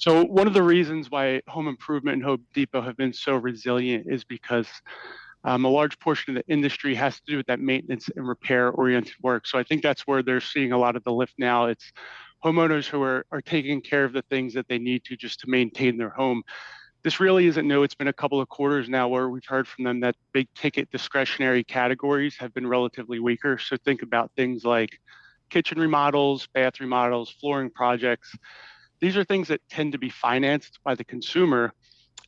So one of the reasons why home improvement and Home Depot have been so resilient is because a large portion of the industry has to do with that maintenance and repair oriented work. So I think that's where they're seeing a lot of the lift now. It's homeowners who are taking care of the things that they need to just to maintain their home. This really isn't new. It's been a couple of quarters now where we've heard from them that big ticket discretionary categories have been relatively weaker. So think about things like kitchen remodels, bath remodels, flooring projects. These are things that tend to be financed by the consumer.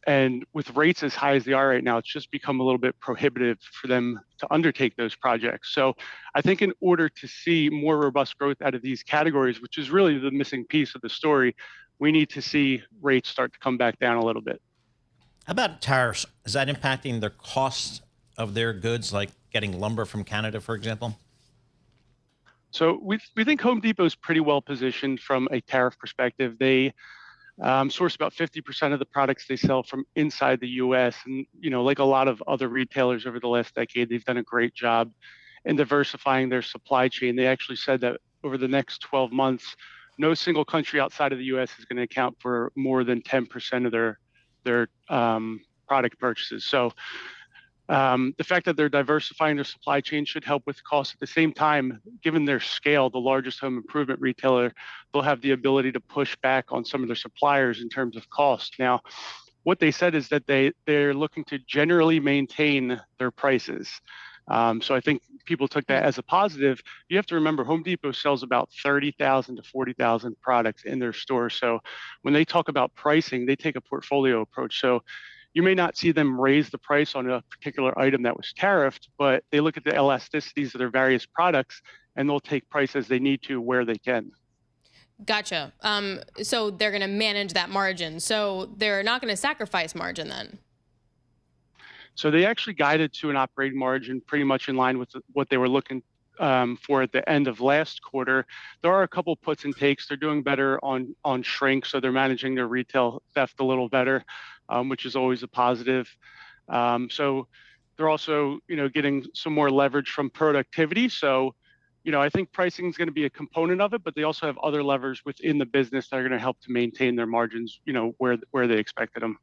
And with rates as high as they are right now, it's just become a little bit prohibitive for them to undertake those projects. So I think in order to see more robust growth out of these categories, which is really the missing piece of the story, we need to see rates start to come back down a little bit. How about tariffs? Is that impacting the cost of their goods, like getting lumber from Canada, for example? So we think Home Depot is pretty well positioned from a tariff perspective. They source about 50% of the products they sell from inside the U.S. And, like a lot of other retailers over the last decade, they've done a great job in diversifying their supply chain. They actually said that over the next 12 months, no single country outside of the U.S. is going to account for more than 10% of their product purchases. So the fact that they're diversifying their supply chain should help with costs. At the same time, given their scale, the largest home improvement retailer, they'll have the ability to push back on some of their suppliers in terms of cost. Now, what they said is that they're looking to generally maintain their prices. So I think people took that as a positive. You have to remember, Home Depot sells about 30,000 to 40,000 products in their store. So when they talk about pricing, they take a portfolio approach. So you may not see them raise the price on a particular item that was tariffed, but they look at the elasticities of their various products and they'll take price as they need to where they can. Gotcha. So they're going to manage that margin. So they're not going to sacrifice margin then. So they actually guided to an operating margin pretty much in line with what they were looking for at the end of last quarter. There are a couple puts and takes. They're doing better on shrink, so they're managing their retail theft a little better, which is always a positive. So they're also, getting some more leverage from productivity. So, I think pricing is going to be a component of it, but they also have other levers within the business that are going to help to maintain their margins, where they expected them.